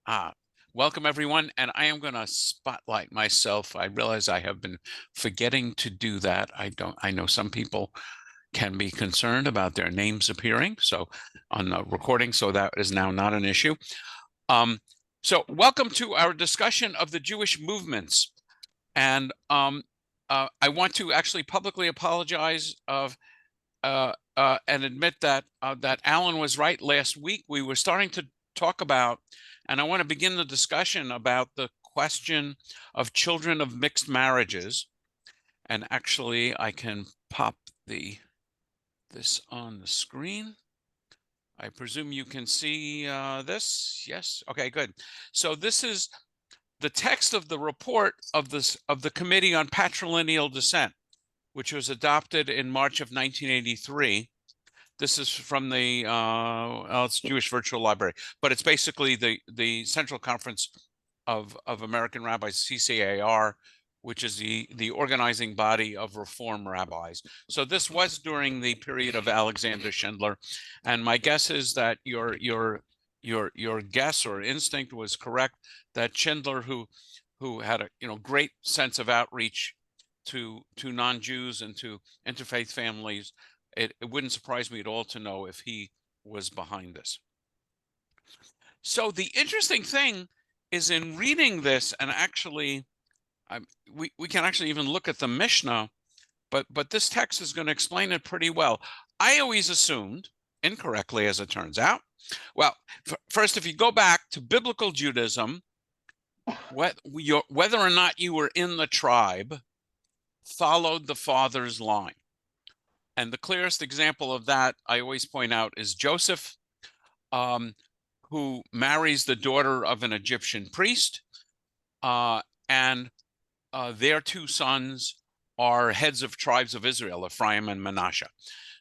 Ah, Welcome everyone, and I am going to spotlight myself. I realize I have been forgetting to do that. I know some people can be concerned about their names appearing so on the recording, so that is now not an issue. So welcome to our discussion of the Jewish movements. And I want to actually publicly apologize and admit that that Alan was right. Last week we were starting to talk about, and I want to begin the discussion about the question of children of mixed marriages. And actually, I can pop this on the screen. I presume you can see this. Yes. Okay, good. So this is the text of the report of the Committee on Patrilineal Descent, which was adopted in March of 1983. This is from the it's Jewish Virtual Library, but it's basically the Central Conference of American Rabbis, CCAR, which is the organizing body of Reform rabbis. So this was during the period of Alexander Schindler, and my guess is that your guess or instinct was correct, that Schindler, who had a great sense of outreach to non-Jews and to interfaith families, it wouldn't surprise me at all to know if he was behind this. So the interesting thing is, in reading this, and actually we can actually even look at the Mishnah, but this text is going to explain it pretty well. I always assumed, incorrectly as it turns out, well, first, if you go back to biblical Judaism, whether or not you were in the tribe followed the father's line. And the clearest example of that, I always point out, is Joseph, who marries the daughter of an Egyptian priest, and their two sons are heads of tribes of Israel, Ephraim and Manasseh.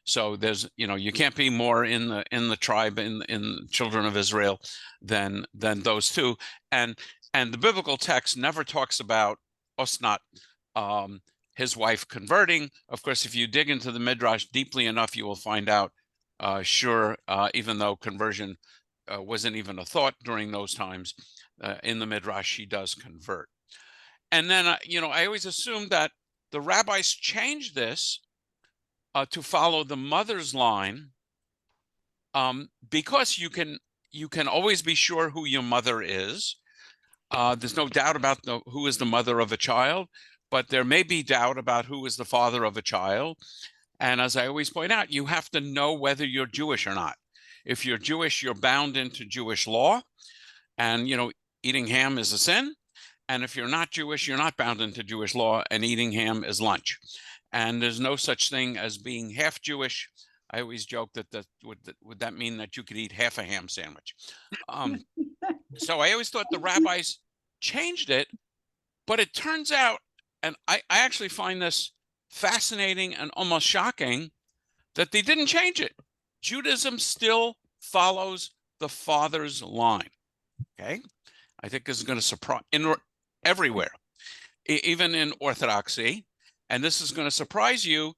So there's, you can't be more in the tribe in children of Israel than those two. And the biblical text never talks about Osnat, his wife, converting. Of course, if you dig into the Midrash deeply enough, you will find out, even though conversion wasn't even a thought during those times, in the Midrash, she does convert. And then, I always assumed that the rabbis changed this to follow the mother's line, because you can always be sure who your mother is. There's no doubt about who is the mother of a child, but there may be doubt about who is the father of a child. And as I always point out, you have to know whether you're Jewish or not. If you're Jewish, you're bound into Jewish law, and eating ham is a sin. And if you're not Jewish, you're not bound into Jewish law, and eating ham is lunch. And there's no such thing as being half Jewish. I always joke that would that mean that you could eat half a ham sandwich? So I always thought the rabbis changed it, but it turns out, and I actually find this fascinating and almost shocking, that they didn't change it. Judaism still follows the father's line. Okay, I think this is going to surprise everywhere, even in Orthodoxy, and this is going to surprise you.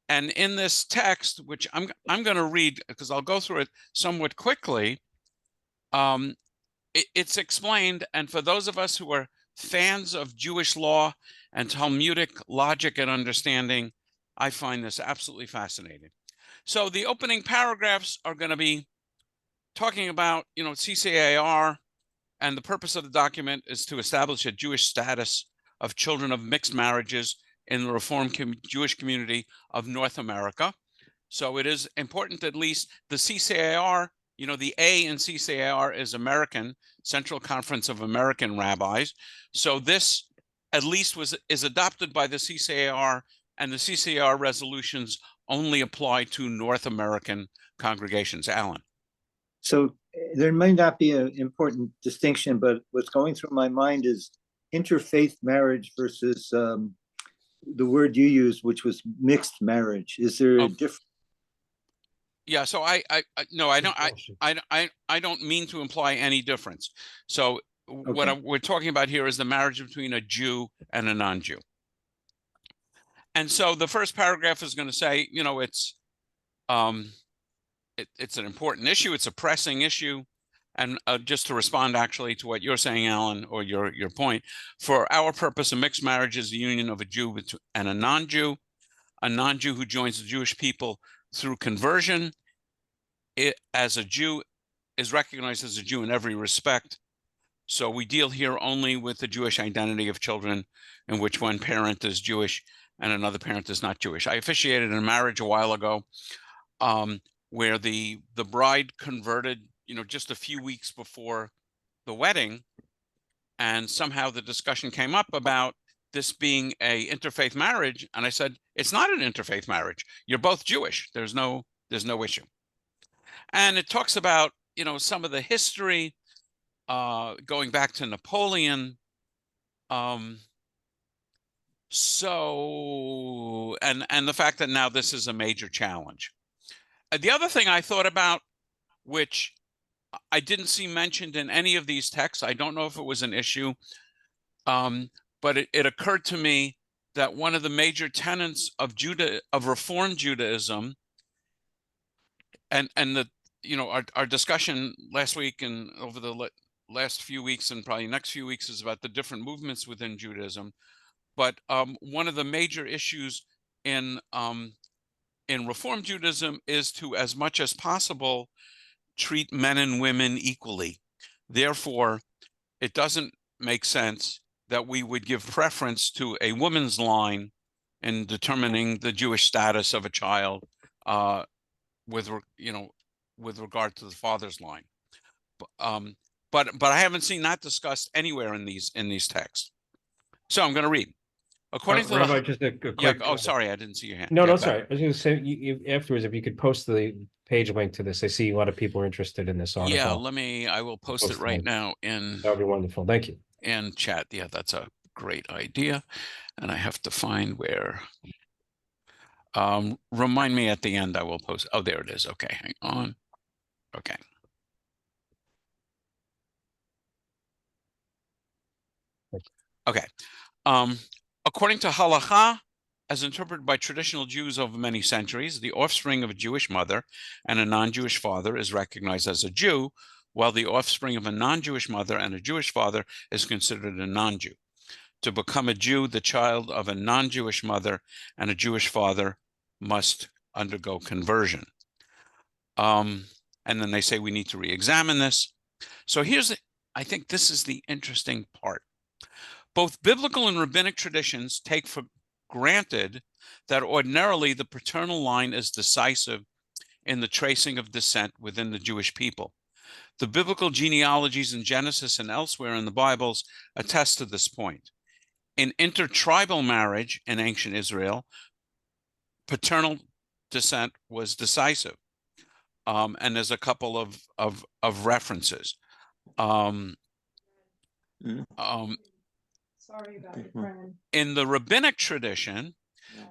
And in this text, which I'm going to read because I'll go through it somewhat quickly, it's explained. And for those of us who are fans of Jewish law and Talmudic logic and understanding, I find this absolutely fascinating. So the opening paragraphs are going to be talking about, CCAR, and the purpose of the document is to establish a Jewish status of children of mixed marriages in the Reform Jewish community of North America. So it is important, at least the CCAR, the A in CCAR is American, Central Conference of American Rabbis. So this at least is adopted by the CCAR, and the CCAR resolutions only apply to North American congregations. Alan. So there may not be an important distinction, but what's going through my mind is interfaith marriage versus the word you used, which was mixed marriage. Is there a difference? Yeah, so I don't mean to imply any difference. So okay. What we're talking about here is the marriage between a Jew and a non-Jew. And so the first paragraph is going to say, it's an important issue. It's a pressing issue. And just to respond actually to what you're saying, Alan, or your point, for our purpose, a mixed marriage is the union of a Jew and a non-Jew who joins the Jewish people through conversion. As a Jew, is recognized as a Jew in every respect. So we deal here only with the Jewish identity of children in which one parent is Jewish and another parent is not Jewish. I officiated a marriage a while ago where the bride converted, just a few weeks before the wedding, and somehow the discussion came up about this being a interfaith marriage, and I said, it's not an interfaith marriage. You're both Jewish. There's no issue. And it talks about, some of the history going back to Napoleon. So, and the fact that now this is a major challenge. The other thing I thought about, which I didn't see mentioned in any of these texts, I don't know if it was an issue, but it occurred to me that one of the major tenets of Reform Judaism, and the our discussion last week and over the last few weeks and probably next few weeks is about the different movements within Judaism. But one of the major issues in Reform Judaism is to, as much as possible, treat men and women equally. Therefore, it doesn't make sense that we would give preference to a woman's line in determining the Jewish status of a child with regard to the father's line. But I haven't seen that discussed anywhere in these texts. So I'm going to read. According to Rabbi, just a quick. Yeah. Oh, sorry, I didn't see your hand. No, sorry. I was going to say afterwards, if you could post the page link to this. I see a lot of people are interested in this article. Yeah, I will post it right now in. That would be wonderful. Thank you. In chat. Yeah, that's a great idea. And I have to find where. Remind me at the end, I will post. Oh, there it is. Okay, hang on. Okay. Okay. According to Halacha, as interpreted by traditional Jews over many centuries, the offspring of a Jewish mother and a non-Jewish father is recognized as a Jew, while the offspring of a non-Jewish mother and a Jewish father is considered a non-Jew. To become a Jew, the child of a non-Jewish mother and a Jewish father must undergo conversion. And then they say we need to re-examine this. So I think this is the interesting part. Both biblical and rabbinic traditions take for granted that ordinarily the paternal line is decisive in the tracing of descent within the Jewish people. The biblical genealogies in Genesis and elsewhere in the Bibles attest to this point. In intertribal marriage in ancient Israel, paternal descent was decisive. And there's a couple of references. Sorry about your friend. In the rabbinic tradition,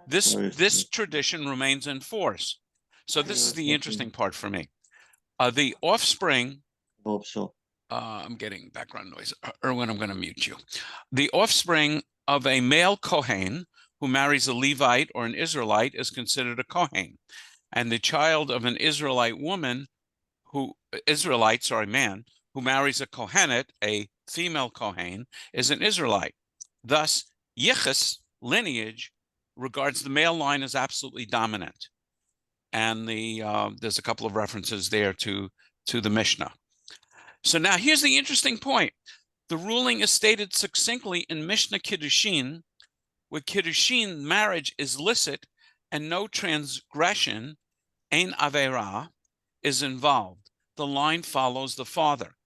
this tradition remains in force. So this is the interesting part for me. The offspring. Hope so. I'm getting background noise. Erwin, I'm going to mute you. The offspring of a male Kohen who marries a Levite or an Israelite is considered a Kohen, and the child of an Israelite man, who marries a Kohenet, a female Kohen, is an Israelite. Thus, Yichus, lineage, regards the male line as absolutely dominant. And there's a couple of references there to the Mishnah. So now here's the interesting point. The ruling is stated succinctly in Mishnah Kiddushin. With Kiddushin, marriage is licit and no transgression, ein avera, is involved. The line follows the father.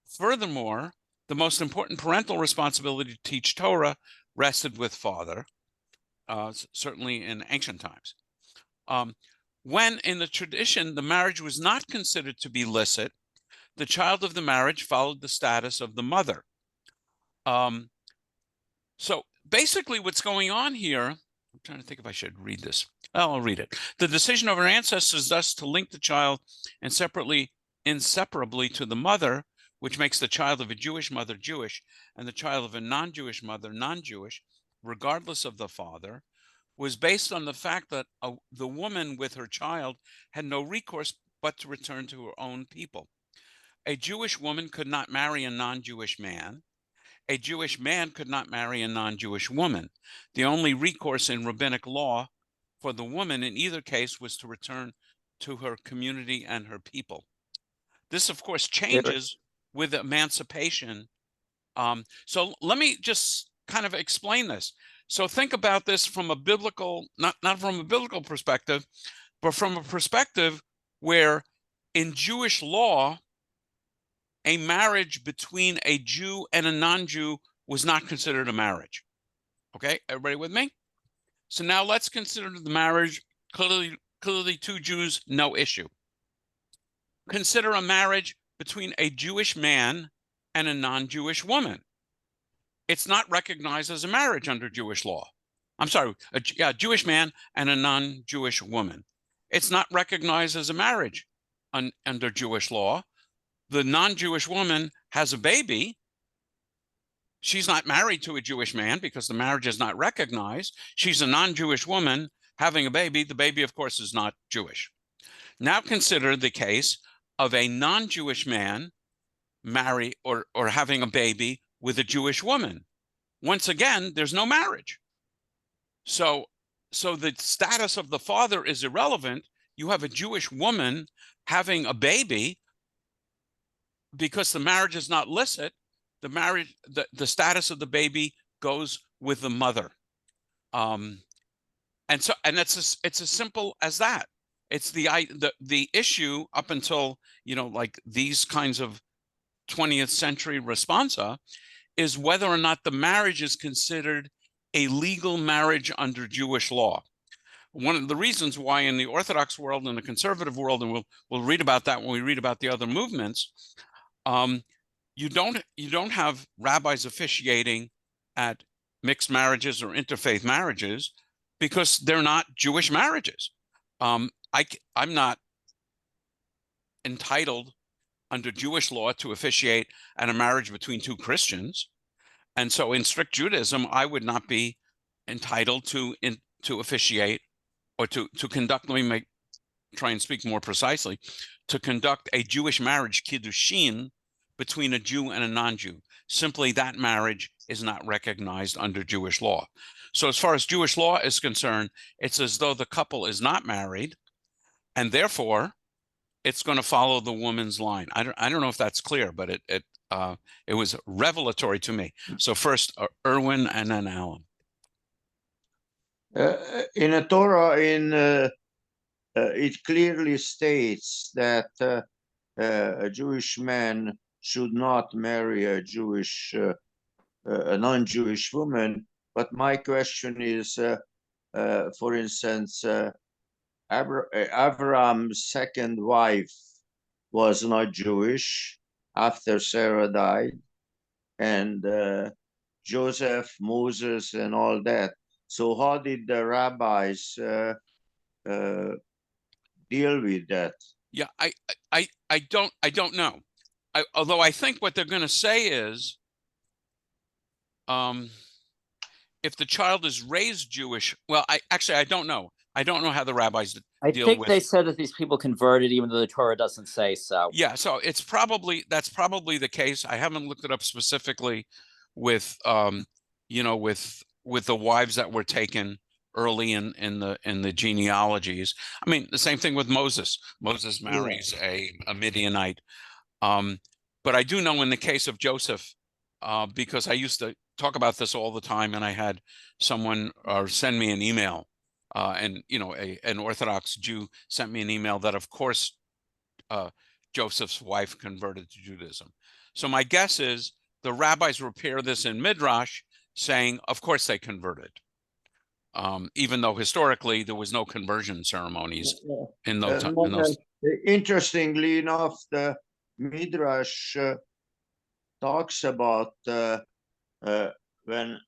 Furthermore, the most important parental responsibility to teach Torah rested with father, certainly in ancient times. When in the tradition, the marriage was not considered to be licit, the child of the marriage followed the status of the mother. So basically what's going on here, I'm trying to think if I should read this. I'll read it. The decision of our ancestors thus to link the child inseparably to the mother, which makes the child of a Jewish mother Jewish and the child of a non-Jewish mother non-Jewish, regardless of the father, was based on the fact that the woman with her child had no recourse but to return to her own people. A Jewish woman could not marry a non-Jewish man. A Jewish man could not marry a non-Jewish woman. The only recourse in rabbinic law for the woman in either case was to return to her community and her people. This, of course, changes with emancipation. So let me just kind of explain this. So think about this from a biblical, not from a biblical perspective, but from a perspective where in Jewish law, a marriage between a Jew and a non-Jew was not considered a marriage. Okay, everybody with me? So now let's consider the marriage, clearly two Jews, no issue. Consider a marriage between a Jewish man and a non-Jewish woman. It's not recognized as a marriage under Jewish law. I'm sorry, a Jewish man and a non-Jewish woman. It's not recognized as a marriage under Jewish law. The non-Jewish woman has a baby. She's not married to a Jewish man because the marriage is not recognized. She's a non-Jewish woman having a baby. The baby, of course, is not Jewish. Now consider the case of a non-Jewish man marry or having a baby with a Jewish woman. Once again, there's no marriage. So the status of the father is irrelevant. You have a Jewish woman having a baby because the marriage is not licit. The marriage, the status of the baby goes with the mother. And it's as simple as that. It's the issue up until, like these kinds of 20th century responsa is whether or not the marriage is considered a legal marriage under Jewish law. One of the reasons why in the Orthodox world and the conservative world, and we'll read about that when we read about the other movements, you don't have rabbis officiating at mixed marriages or interfaith marriages because they're not Jewish marriages. I'm not entitled under Jewish law to officiate at a marriage between two Christians. And so in strict Judaism, I would not be entitled to officiate or to conduct, let me try and speak more precisely, to conduct a Jewish marriage, kiddushin, between a Jew and a non-Jew. Simply that marriage is not recognized under Jewish law. So as far as Jewish law is concerned, it's as though the couple is not married, and therefore it's going to follow the woman's line. I don't know if that's clear, but it was revelatory to me. So first, Erwin and then Alan. In the Torah, it clearly states that a Jewish man should not marry a non-Jewish woman. But my question is, for instance, Abraham's second wife was not Jewish after Sarah died, and Joseph, Moses, and all that. So how did the rabbis deal with that? Yeah, I don't know. Although I think what they're going to say is, if the child is raised Jewish, well, I don't know. I don't know how the rabbis deal think with. they said that these people converted, even though the Torah doesn't say so. Yeah, so that's probably the case. I haven't looked it up specifically with with the wives that were taken early in the genealogies. I mean, the same thing with Moses. Moses marries a Midianite. But I do know in the case of Joseph, because I used to talk about this all the time, and I had someone send me an email, and an Orthodox Jew sent me an email that, of course, Joseph's wife converted to Judaism. So my guess is the rabbis repair this in Midrash, saying, of course they converted, even though historically there was no conversion ceremonies in those times. Interestingly enough, the Midrash talks about when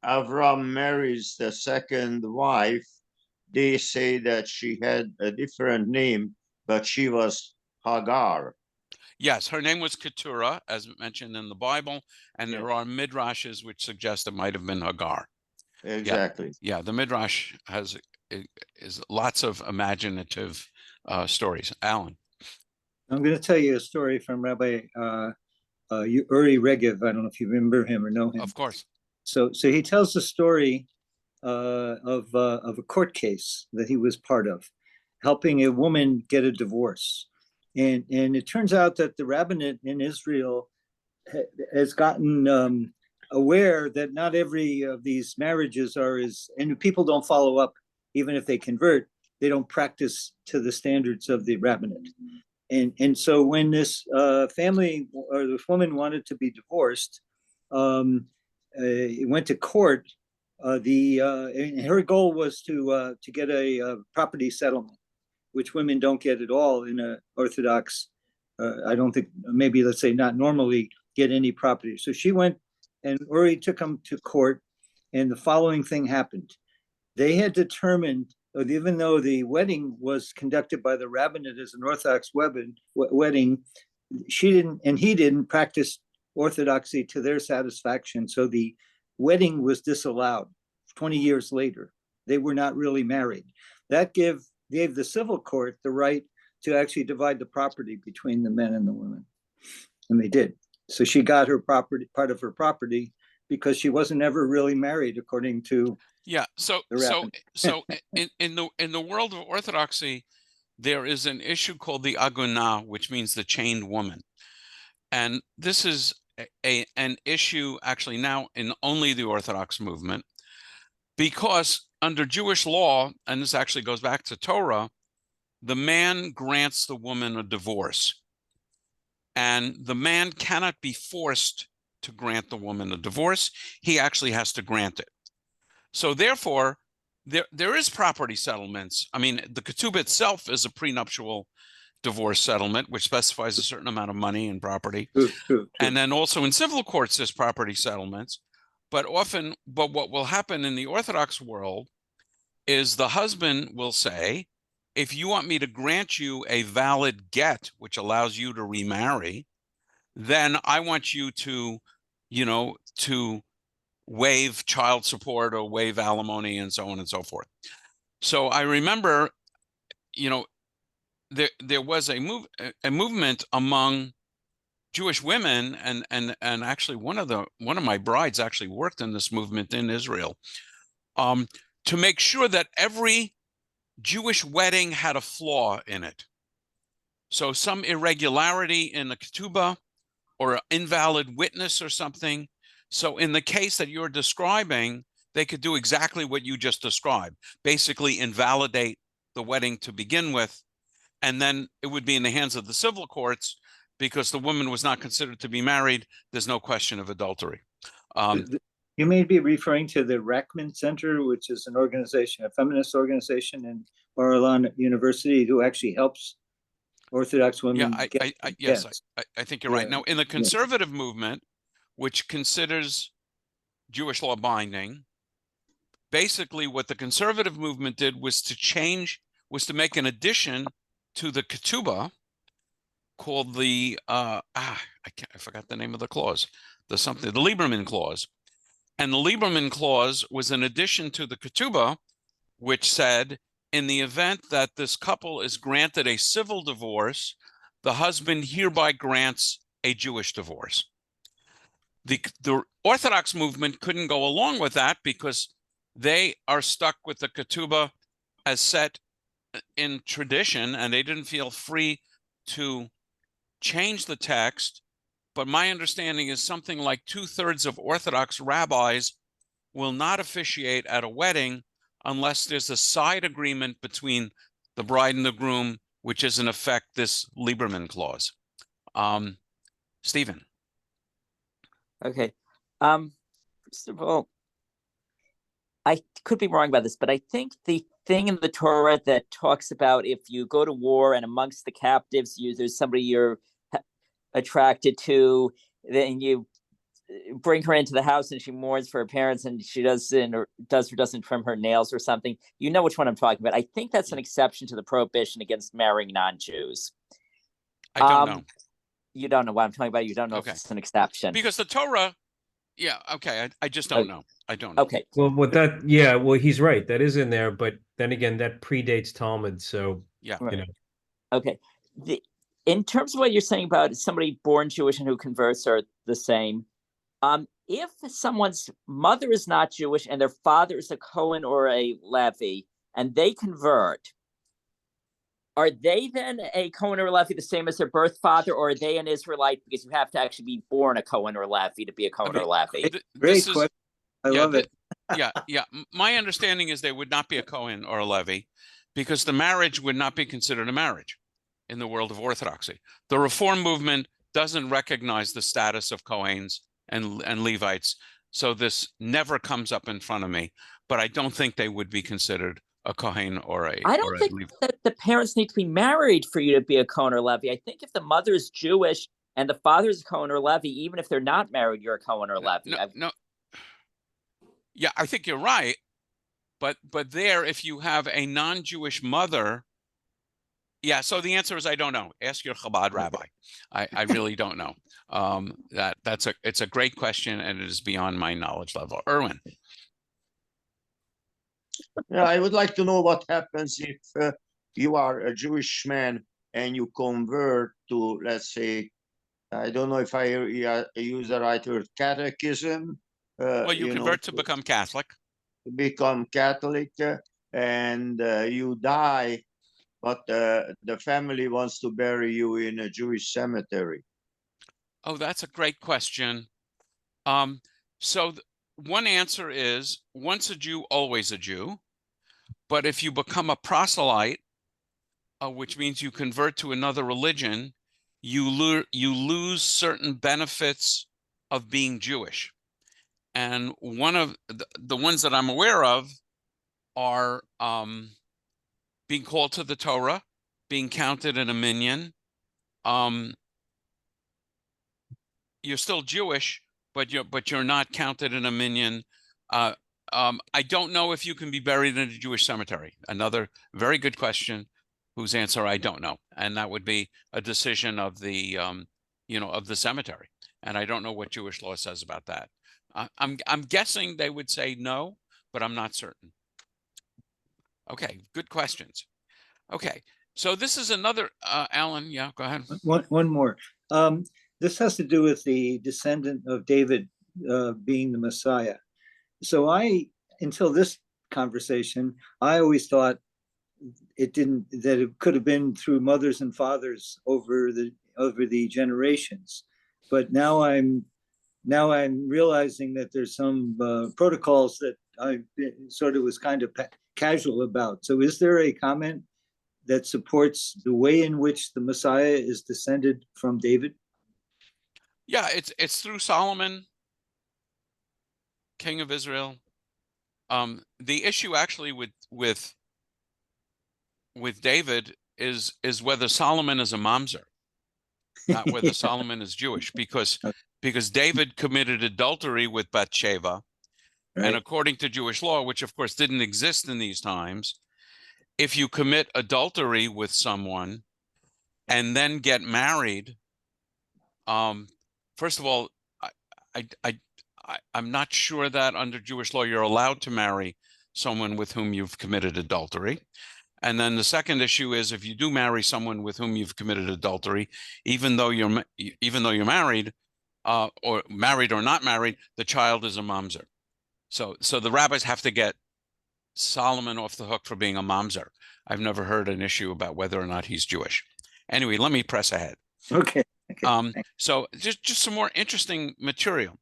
Avram marries the second wife, they say that she had a different name, but she was Hagar. Yes, her name was Keturah, as mentioned in the Bible, and there are midrashes which suggest it might have been Hagar. Exactly. Yeah, the midrash is lots of imaginative stories. Alan. I'm going to tell you a story from Rabbi Uri Regev. I don't know if you remember him or know him. Of course. So he tells the story of a court case that he was part of, helping a woman get a divorce. And it turns out that the rabbinate in Israel has gotten aware that not every of these marriages are and people don't follow up, even if they convert, they don't practice to the standards of the rabbinate. And so when this family or this woman wanted to be divorced, it went to court. And her goal was to get a property settlement, which women don't get at all in a Orthodox. I don't think, maybe let's say not normally get any property. So she went, and Uri took them to court, and the following thing happened. They had determined, even though the wedding was conducted by the rabbinate as an Orthodox wedding, she didn't, and he didn't practice Orthodoxy to their satisfaction. So the wedding was disallowed 20 years later. They were not really married. That gave the civil court the right to actually divide the property between the men and the women. And they did. So she got her property, part of her property, because she wasn't ever really married, according to Yeah. So in the world of Orthodoxy, there is an issue called the agunah, which means the chained woman. And this is an issue actually now in only the Orthodox movement, because under Jewish law, and this actually goes back to Torah, the man grants the woman a divorce. And the man cannot be forced to grant the woman a divorce. He actually has to grant it. So therefore, there is property settlements. I mean, the ketubah itself is a prenuptial divorce settlement, which specifies a certain amount of money and property. True. And then also in civil courts, there's property settlements. But what will happen in the Orthodox world is the husband will say, if you want me to grant you a valid get, which allows you to remarry, then I want you to, to waive child support or waive alimony and so on and so forth. So I remember, there was a movement among Jewish women, and actually one of my brides actually worked in this movement in Israel, to make sure that every Jewish wedding had a flaw in it. So some irregularity in the ketubah or an invalid witness or something. So in the case that you're describing, they could do exactly what you just described, basically invalidate the wedding to begin with, and then it would be in the hands of the civil courts because the woman was not considered to be married. There's no question of adultery. You may be referring to the Rachman Center, which is an organization, a feminist organization in Bar-Ilan University, who actually helps Orthodox women. Yes, I think you're right. Now, in the conservative movement, which considers Jewish law binding, basically what the conservative movement did was to make an addition to the ketubah called the I forgot the name of the clause, the Lieberman clause. And the Lieberman clause was an addition to the ketubah, which said, in the event that this couple is granted a civil divorce, the husband hereby grants a Jewish divorce. The Orthodox movement couldn't go along with that because they are stuck with the ketubah as set in tradition, and they didn't feel free to change the text. But my understanding is something like 2/3 of Orthodox rabbis will not officiate at a wedding unless there's a side agreement between the bride and the groom, which is in effect this Lieberman clause. Stephen. Okay. First of all, I could be wrong about this, but I think the thing in the Torah that talks about if you go to war and amongst the captives, there's somebody you're attracted to, then you bring her into the house and she mourns for her parents and she doesn't trim her nails or something. You know which one I'm talking about. I think that's an exception to the prohibition against marrying non-Jews. I don't know. You don't know what I'm talking about. You don't know if it's an exception. Because the Torah, I just don't know. I don't know. Okay. Well, he's right. That is in there, but then again, that predates Talmud. So, yeah. Okay. in terms of what you're saying about somebody born Jewish and who converts are the same, if someone's mother is not Jewish and their father is a Cohen or a Levi, and they convert, are they then a Cohen or a Levi the same as their birth father, or are they an Israelite because you have to actually be born a Cohen or Levi to be a Cohen or Levi? Great question. I love it. Yeah. My understanding is they would not be a Cohen or a Levi because the marriage would not be considered a marriage in the world of Orthodoxy. The Reform movement doesn't recognize the status of Cohens and Levites, so this never comes up in front of me. But I don't think they would be considered a Cohen or a. I don't think that the parents need to be married for you to be a Cohen or Levi. I think if the mother is Jewish and the father is a Cohen or Levi, even if they're not married, you're a Cohen or Levi. No. Yeah, I think you're right. But there, if you have a non-Jewish mother, yeah. So the answer is I don't know. Ask your Chabad rabbi. I really don't know. It's a great question, and it is beyond my knowledge level. Erwin. Yeah, I would like to know what happens if you are a Jewish man and you convert to, let's say, I don't know if I use the right word, catechism. Well, you convert to become Catholic. Become Catholic, and you die, but the family wants to bury you in a Jewish cemetery. Oh, that's a great question. So one answer is once a Jew, always a Jew. But if you become a proselyte, which means you convert to another religion, you lose certain benefits of being Jewish. And one of the ones that I'm aware of are being called to the Torah, being counted in a minyan. You're still Jewish, but you're not counted in a minyan. I don't know if you can be buried in a Jewish cemetery. Another very good question, whose answer I don't know, and that would be a decision of the of the cemetery. And I don't know what Jewish law says about that. I'm guessing they would say no, but I'm not certain. Okay, good questions. Okay, so this is another Alan. Yeah, go ahead. One more. This has to do with the descendant of David being the Messiah. So until this conversation, I always thought that it could have been through mothers and fathers over the generations. But now I'm realizing that there's some protocols that I sort of was kind of casual about. So is there a comment that supports the way in which the Messiah is descended from David? Yeah, it's through Solomon, king of Israel. The issue actually with David is whether Solomon is a mamzer, not whether Solomon is Jewish, because David committed adultery with Bathsheba, right. And according to Jewish law, which of course didn't exist in these times, if you commit adultery with someone and then get married, first of all, I'm not sure that under Jewish law you're allowed to marry someone with whom you've committed adultery. And then the second issue is if you do marry someone with whom you've committed adultery, even though you're married, or married or not married, the child is a mamzer. So the rabbis have to get Solomon off the hook for being a mamzer. I've never heard an issue about whether or not he's Jewish. Anyway, let me press ahead. Okay. So just some more interesting material.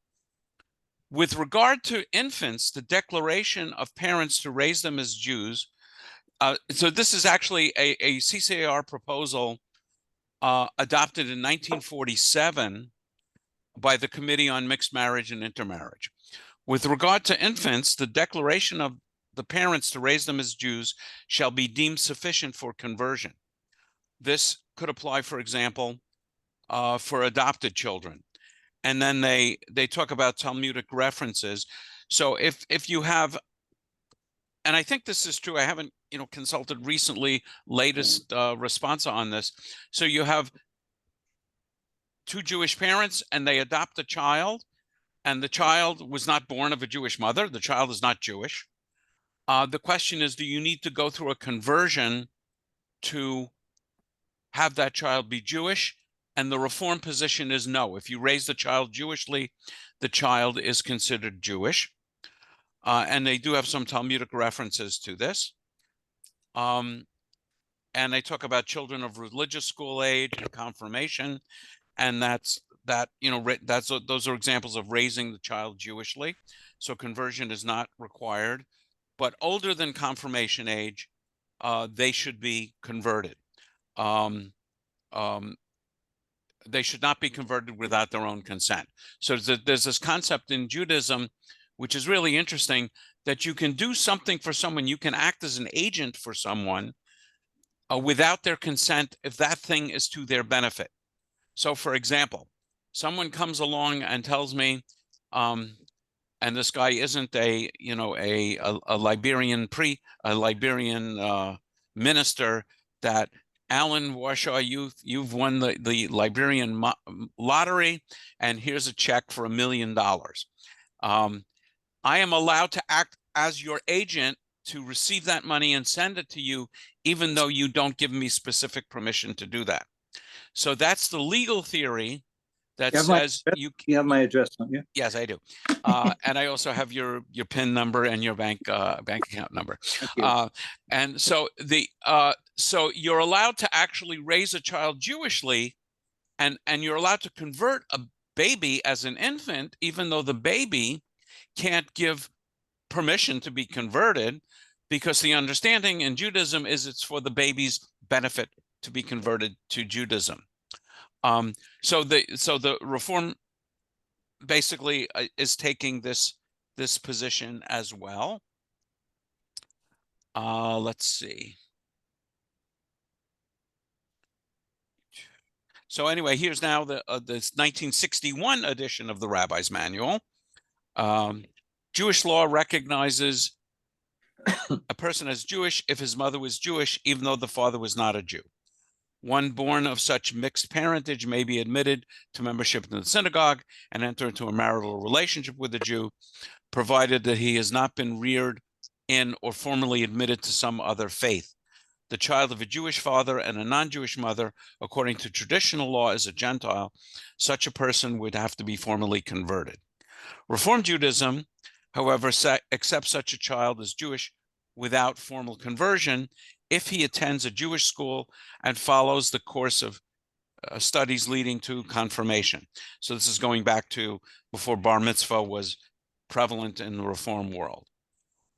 With regard to infants, the declaration of parents to raise them as Jews. So this is actually a CCAR proposal adopted in 1947 by the Committee on Mixed Marriage and Intermarriage. With regard to infants, the declaration of the parents to raise them as Jews shall be deemed sufficient for conversion. This could apply, for example, for adopted children. And then they talk about Talmudic references. So if you have, and I think this is true, I haven't consulted recently latest response on this. So you have two Jewish parents and they adopt a child, and the child was not born of a Jewish mother. The child is not Jewish. The question is, do you need to go through a conversion to have that child be Jewish, and the Reform position is no. If you raise the child Jewishly, the child is considered Jewish. And they do have some Talmudic references to this. And they talk about children of religious school age and confirmation, and those are examples of raising the child Jewishly. So conversion is not required, but older than confirmation age, they should be converted. They should not be converted without their own consent. So there's this concept in Judaism, which is really interesting, that you can do something for someone, you can act as an agent for someone without their consent if that thing is to their benefit. So for example, someone comes along and tells me, and this guy isn't a Liberian minister, that Alan Warshaw, you've won the Liberian lottery, and here's a check for $1 million. I am allowed to act as your agent to receive that money and send it to you, even though you don't give me specific permission to do that. So that's the legal theory that says you have my address, don't you? Yes, I do. And I also have your PIN number and your bank account number. And so so you're allowed to actually raise a child Jewishly, and you're allowed to convert a baby as an infant, even though the baby can't give permission to be converted, because the understanding in Judaism is it's for the baby's benefit to be converted to Judaism. So the Reform basically is taking this position as well. Let's see. So anyway, here's now this 1961 edition of the Rabbi's Manual. Jewish law recognizes a person as Jewish if his mother was Jewish, even though the father was not a Jew. One born of such mixed parentage may be admitted to membership in the synagogue and enter into a marital relationship with a Jew, provided that he has not been reared in or formally admitted to some other faith. The child of a Jewish father and a non-Jewish mother, according to traditional law, is a Gentile. Such a person would have to be formally converted. Reform Judaism, however, accepts such a child as Jewish without formal conversion if he attends a Jewish school and follows the course of studies leading to confirmation. So this is going back to before bar mitzvah was prevalent in the Reform world.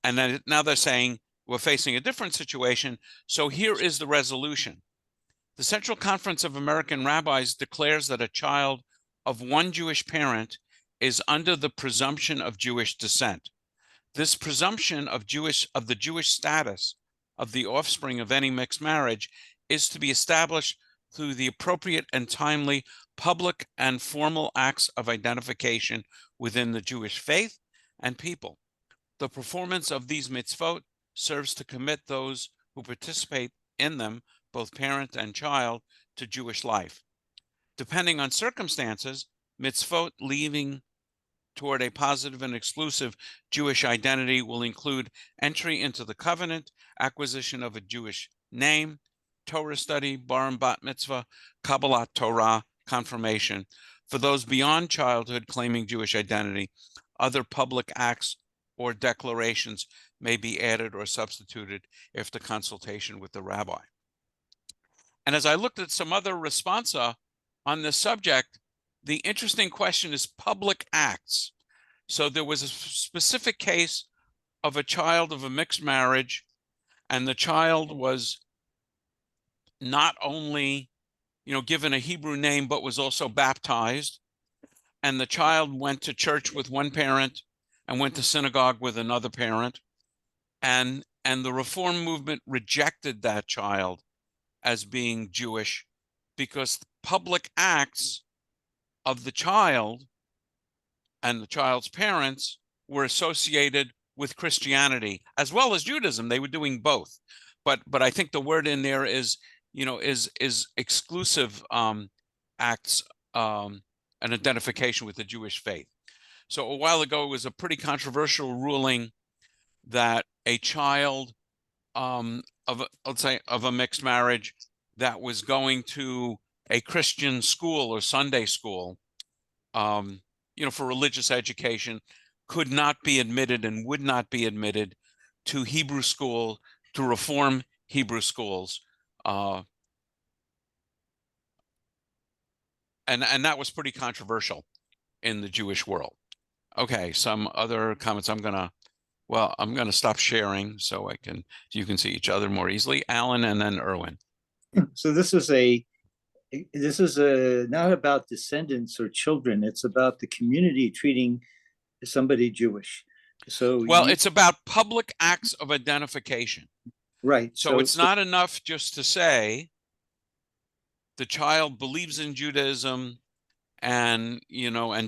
And then now they're saying we're facing a different situation. So here is the resolution. The Central Conference of American Rabbis declares that a child of one Jewish parent is under the presumption of Jewish descent. This presumption of the Jewish status of the offspring of any mixed marriage is to be established through the appropriate and timely public and formal acts of identification within the Jewish faith and people. The performance of these mitzvot serves to commit those who participate in them, both parent and child, to Jewish life. Depending on circumstances, mitzvot leading toward a positive and exclusive Jewish identity will include entry into the covenant, acquisition of a Jewish name, Torah study, bar and bat mitzvah, Kabbalat Torah, confirmation. For those beyond childhood claiming Jewish identity, other public acts or declarations may be added or substituted after consultation with the rabbi. And as I looked at some other responsa on this subject, the interesting question is public acts. So there was a specific case of a child of a mixed marriage, and the child was not only, given a Hebrew name, but was also baptized. And the child went to church with one parent and went to synagogue with another parent. And the Reform movement rejected that child as being Jewish because public acts of the child and the child's parents were associated with Christianity as well as Judaism. They were doing both. But I think the word in there is exclusive acts and identification with the Jewish faith. So a while ago, it was a pretty controversial ruling that a child of a mixed marriage that was going to a Christian school or Sunday school, for religious education, could not be admitted and would not be admitted to Hebrew school, to Reform Hebrew schools. And that was pretty controversial in the Jewish world. Okay, some other comments. I'm gonna stop sharing so you can see each other more easily. Alan and then Erwin. So this is not about descendants or children. It's about the community treating somebody Jewish. So it's about public acts of identification. Right. So it's not enough just to say the child believes in Judaism and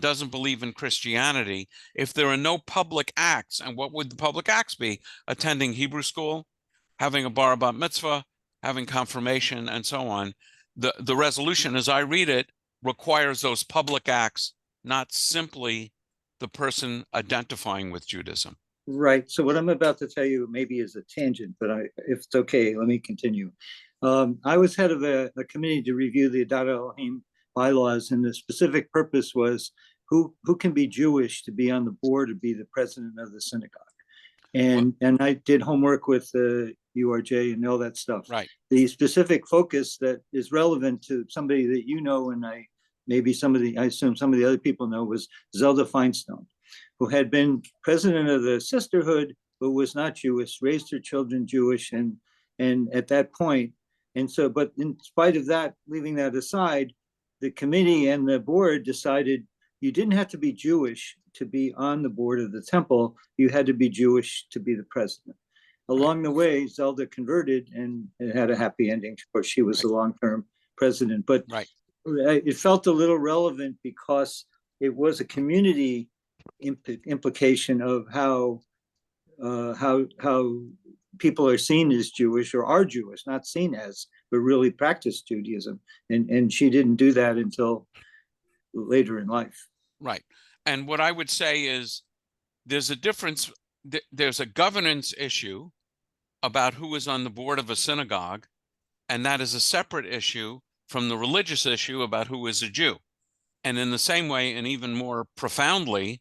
doesn't believe in Christianity. If there are no public acts, and what would the public acts be? Attending Hebrew school, having a bar bat mitzvah, having confirmation, and so on. The resolution, as I read it, requires those public acts, not simply the person identifying with Judaism. Right. So what I'm about to tell you maybe is a tangent, but if it's okay, let me continue. I was head of a committee to review the Adat Elohim bylaws, and the specific purpose was who can be Jewish to be on the board or be the president of the synagogue. And I did homework with URJ and all that stuff. Right. The specific focus that is relevant to somebody that and I assume some of the other people know, was Zelda Feinstein, who had been president of the sisterhood, but was not Jewish, raised her children Jewish, and at that point, but in spite of that, leaving that aside, the committee and the board decided you didn't have to be Jewish to be on the board of the temple. You had to be Jewish to be the president. Along the way, Zelda converted and it had a happy ending. Of course, she was the long-term president, but it felt a little relevant because it was a community implication of how people are seen as Jewish, or are Jewish, not seen as, but really practice Judaism. And she didn't do that until later in life. Right. And what I would say is there's a difference. There's a governance issue about who is on the board of a synagogue, and that is a separate issue from the religious issue about who is a Jew. And in the same way, and even more profoundly,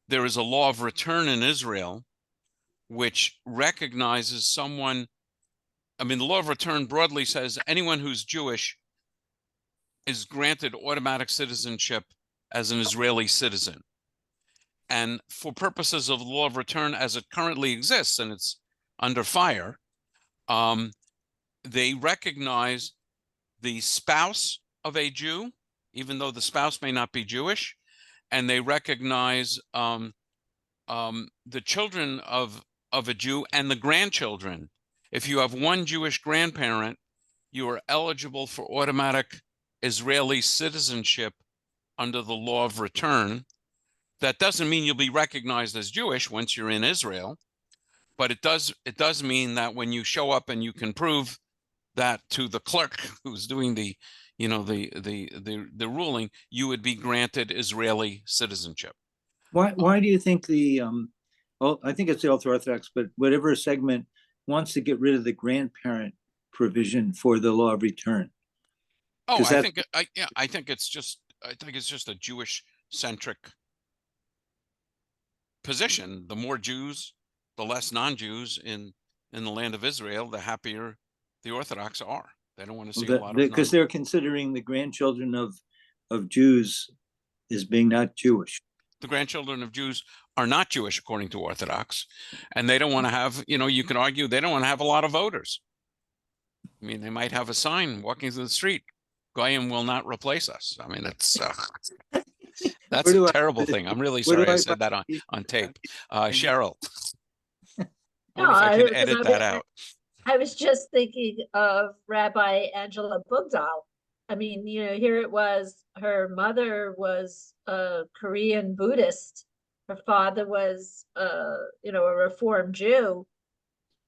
there is a law of return in Israel which recognizes someone. I mean, the law of return broadly says anyone who's Jewish is granted automatic citizenship as an Israeli citizen. And for purposes of the law of return as it currently exists, and it's under fire, they recognize the spouse of a Jew, even though the spouse may not be Jewish, and they recognize the children of a Jew and the grandchildren. If you have one Jewish grandparent, you are eligible for automatic Israeli citizenship under the law of return. That doesn't mean you'll be recognized as Jewish once you're in Israel, but it does mean that when you show up and you can prove that to the clerk who's doing the ruling, you would be granted Israeli citizenship. Why do you think I think it's the ultra-Orthodox, but whatever segment wants to get rid of the grandparent provision for the law of return? I think it's just a Jewish-centric position. The more Jews, the less non-Jews in the land of Israel, the happier the Orthodox are. They don't want to see a lot of because they're considering the grandchildren of Jews as being not Jewish. The grandchildren of Jews are not Jewish according to Orthodox, and they don't want to have, you can argue they don't want to have a lot of voters. I mean, they might have a sign walking through the street, Goyim will not replace us. I mean, that's a terrible thing. I'm really sorry I said that on tape. Cheryl, I wonder if I can edit that out. I was just thinking of Rabbi Angela Bugdal. I mean, here it was, her mother was a Korean Buddhist. Her father was, a Reform Jew.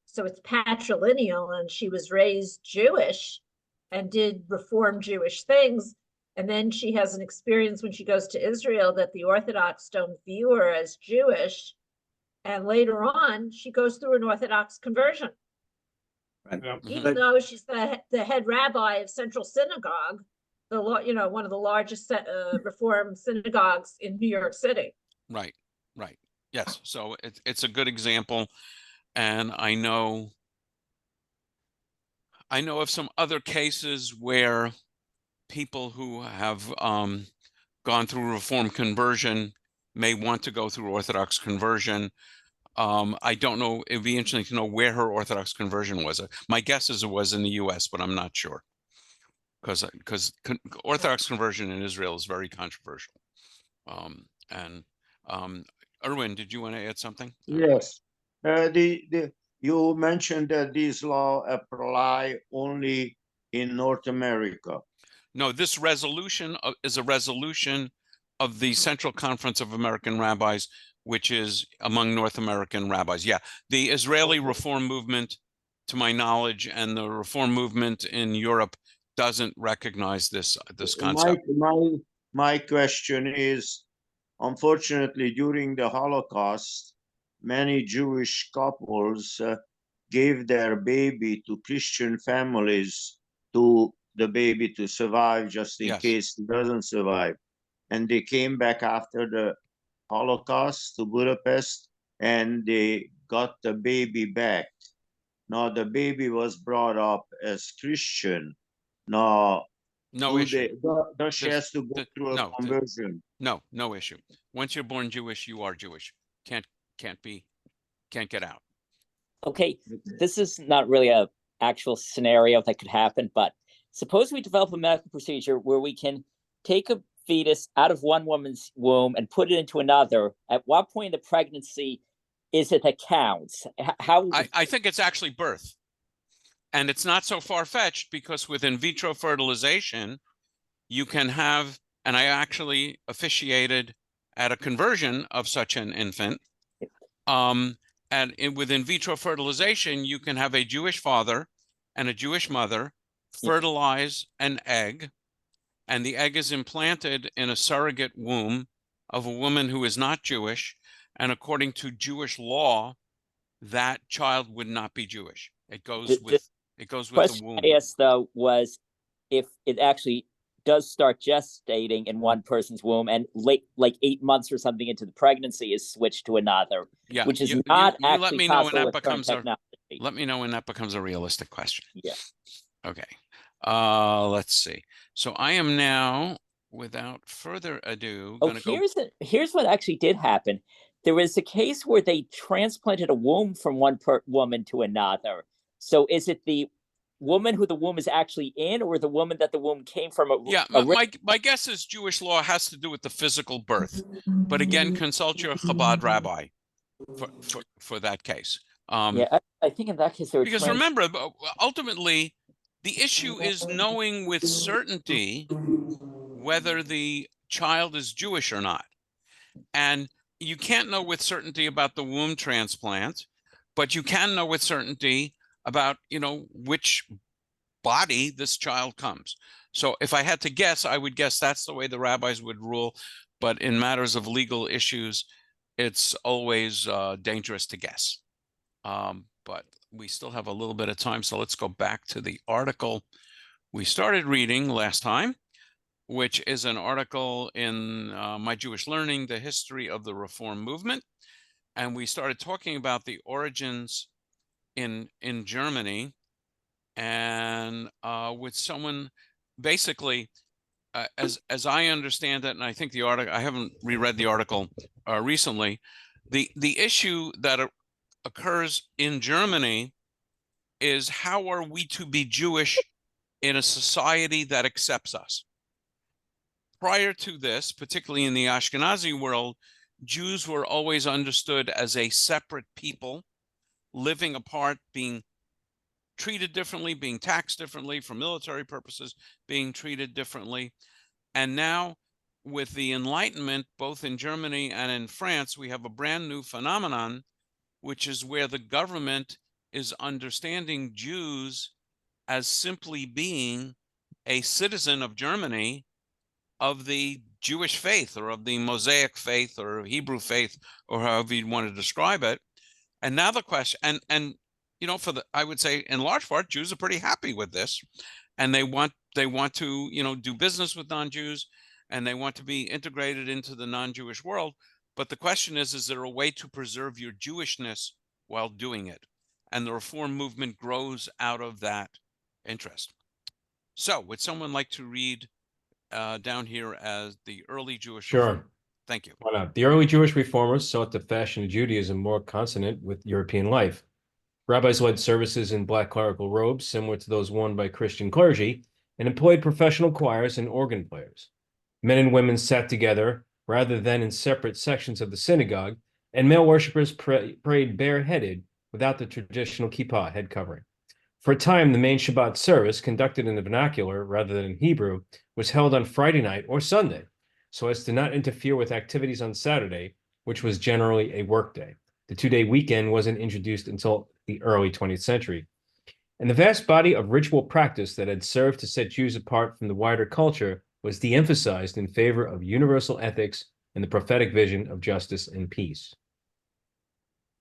So it's patrilineal, and she was raised Jewish and did Reform Jewish things. And then she has an experience when she goes to Israel that the Orthodox don't view her as Jewish. And later on, she goes through an Orthodox conversion. Right. Yeah. Mhm. even though she's the head rabbi of Central Synagogue, one of the largest Reform synagogues in New York City. Right, right. Yes, so it's a good example, and I know of some other cases where people who have gone through Reform conversion may want to go through Orthodox conversion. I don't know. It'd be interesting to know where her Orthodox conversion was. My guess is it was in the U.S., but I'm not sure because Orthodox conversion in Israel is very controversial. And Erwin, did you want to add something? Yes. You mentioned that these laws apply only in North America. No, this resolution is a resolution of the Central Conference of American Rabbis, which is among North American rabbis. Yeah, the Israeli Reform movement, to my knowledge, and the Reform movement in Europe doesn't recognize this concept. My question is, unfortunately, during the Holocaust, many Jewish couples gave their baby to Christian families to the baby to survive just in Yes. case he doesn't survive. And they came back after the Holocaust to Budapest and they got the baby back. Now the baby was brought up as Christian. Now No issue. does she has to go through a conversion? No issue. Once you're born Jewish, you are Jewish. Can't get out. Okay, this is not really a actual scenario that could happen, but suppose we develop a medical procedure where we can take a fetus out of one woman's womb and put it into another. At what point in the pregnancy is it that counts? How? I think it's actually birth. And it's not so far-fetched because with in vitro fertilization, you can have, and I actually officiated at a conversion of such an infant. With in vitro fertilization, you can have a Jewish father and a Jewish mother fertilize an egg, and the egg is implanted in a surrogate womb of a woman who is not Jewish. And according to Jewish law, that child would not be Jewish. It goes with the womb. I asked though was if it actually does start gestating in one person's womb and like 8 months or something into the pregnancy is switched to another, Yeah, which is not you let actually me know when possible that with current becomes a technology. let me know when that becomes a realistic question. Yeah. Okay. Let's see. So I am now, without further ado, Oh, going to go. here's what actually did happen. There was a case where they transplanted a womb from one woman to another. So is it the woman who the womb is actually in, or the woman that the womb came from? Yeah, my guess is Jewish law has to do with the physical birth, but again, consult your Chabad rabbi for that case. Yeah, I think in that case they were Because remember, ultimately, the issue is knowing with certainty whether the child is Jewish or not. And you can't know with certainty about the womb transplant, but you can know with certainty about, which body this child comes. So if I had to guess, I would guess that's the way the rabbis would rule. But in matters of legal issues, it's always dangerous to guess. But we still have a little bit of time. So let's go back to the article we started reading last time, which is an article in My Jewish Learning, The History of the Reform Movement. And we started talking about the origins in Germany, and with someone basically, as I understand it, and I think the article, I haven't reread the article recently, the issue that occurs in Germany is how are we to be Jewish in a society that accepts us? Prior to this, particularly in the Ashkenazi world, Jews were always understood as a separate people, living apart, being treated differently, being taxed differently for military purposes, being treated differently. And now with the Enlightenment, both in Germany and in France, we have a brand new phenomenon, which is where the government is understanding Jews as simply being a citizen of Germany, of the Jewish faith or of the Mosaic faith or Hebrew faith, or however you want to describe it. And now the question, and I would say in large part, Jews are pretty happy with this, and they want to, do business with non-Jews, and they want to be integrated into the non-Jewish world. But the question is there a way to preserve your Jewishness while doing it? And the Reform movement grows out of that interest. So would someone like to read down here as the early Jewish Reform? Sure. Thank you. Why not? The early Jewish reformers sought to fashion Judaism more consonant with European life. Rabbis led services in black clerical robes, similar to those worn by Christian clergy, and employed professional choirs and organ players. Men and women sat together rather than in separate sections of the synagogue, and male worshippers prayed bareheaded without the traditional kippah head covering. For a time, the main Shabbat service, conducted in the vernacular rather than in Hebrew, was held on Friday night or Sunday, so as to not interfere with activities on Saturday, which was generally a workday. The two-day weekend wasn't introduced until the early 20th century. And the vast body of ritual practice that had served to set Jews apart from the wider culture was de-emphasized in favor of universal ethics and the prophetic vision of justice and peace.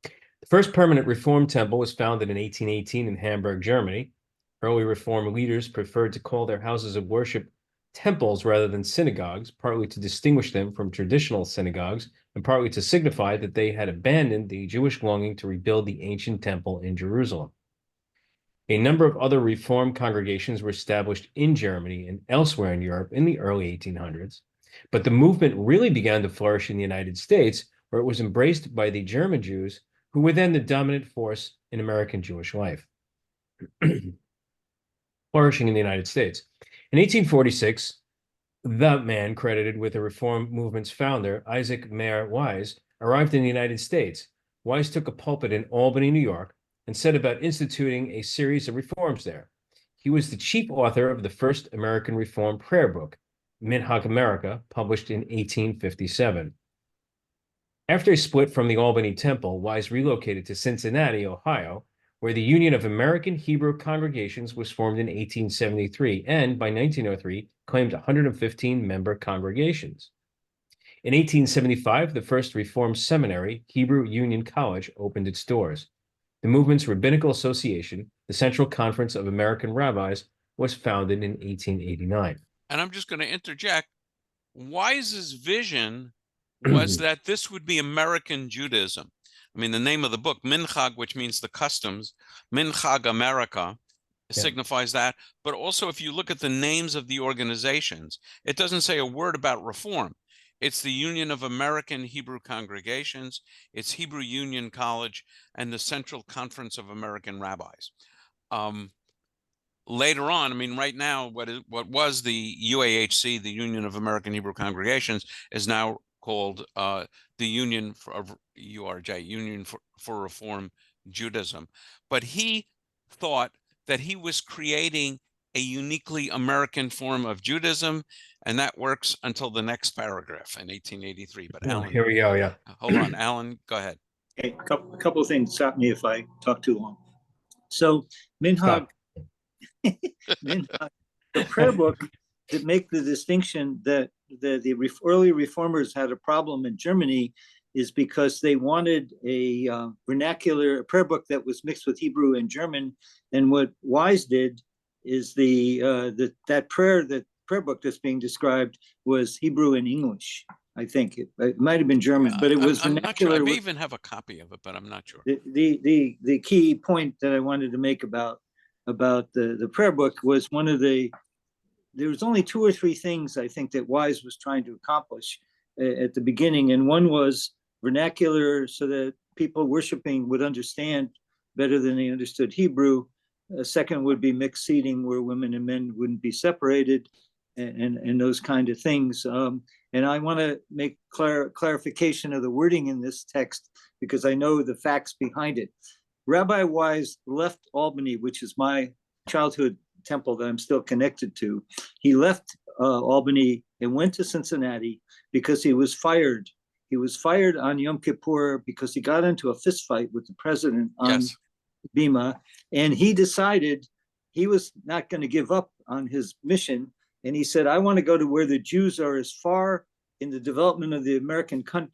The first permanent Reform temple was founded in 1818 in Hamburg, Germany. Early Reform leaders preferred to call their houses of worship temples rather than synagogues, partly to distinguish them from traditional synagogues, and partly to signify that they had abandoned the Jewish longing to rebuild the ancient temple in Jerusalem. A number of other Reform congregations were established in Germany and elsewhere in Europe in the early 1800s, but the movement really began to flourish in the United States, where it was embraced by the German Jews, who were then the dominant force in American Jewish life. Flourishing in the United States. In 1846, the man credited with the Reform movement's founder, Isaac Mayer Wise, arrived in the United States. Wise took a pulpit in Albany, New York, and set about instituting a series of reforms there. He was the chief author of the first American Reform prayer book, Minhag America, published in 1857. After a split from the Albany Temple, Wise relocated to Cincinnati, Ohio, where the Union of American Hebrew Congregations was formed in 1873 and, by 1903, claimed 115 member congregations. In 1875, the first Reform seminary, Hebrew Union College, opened its doors. The movement's rabbinical association, the Central Conference of American Rabbis, was founded in 1889. And I'm just going to interject. Wise's vision was that this would be American Judaism. I mean, the name of the book, Minchag, which means the customs, Minchag America, signifies that. But also, if you look at the names of the organizations, it doesn't say a word about reform. It's the Union of American Hebrew Congregations, it's Hebrew Union College, and the Central Conference of American Rabbis. Later on, I mean, right now, what was the UAHC, the Union of American Hebrew Congregations, is now called the Union for URJ, Union for Reform Judaism. But he thought that he was creating a uniquely American form of Judaism, and that works until the next paragraph in 1883. But Alan, here we go. Yeah, hold on, Alan, go ahead. Okay, a couple of things. Stop me if I talk too long. So Minhag, Minhag, the prayer book that make the distinction that the early reformers had a problem in Germany is because they wanted a vernacular prayer book that was mixed with Hebrew and German. And what Wise did is that prayer book that's being described was Hebrew and English. I think it might have been German, but it was vernacular. I'm not sure. I may even have a copy of it, but I'm not sure. The key point that I wanted to make about the prayer book was there was only two or three things I think that Wise was trying to accomplish at the beginning. And one was vernacular so that people worshiping would understand better than they understood Hebrew. Second would be mixed seating where women and men wouldn't be separated and those kind of things. And I want to make clarification of the wording in this text because I know the facts behind it. Rabbi Wise left Albany, which is my childhood temple that I'm still connected to. He left Albany and went to Cincinnati because he was fired. He was fired on Yom Kippur because he got into a fist fight with the president on Bima, and he decided he was not going to give up on his mission. And he said, I want to go to where the Jews are as far in the development of the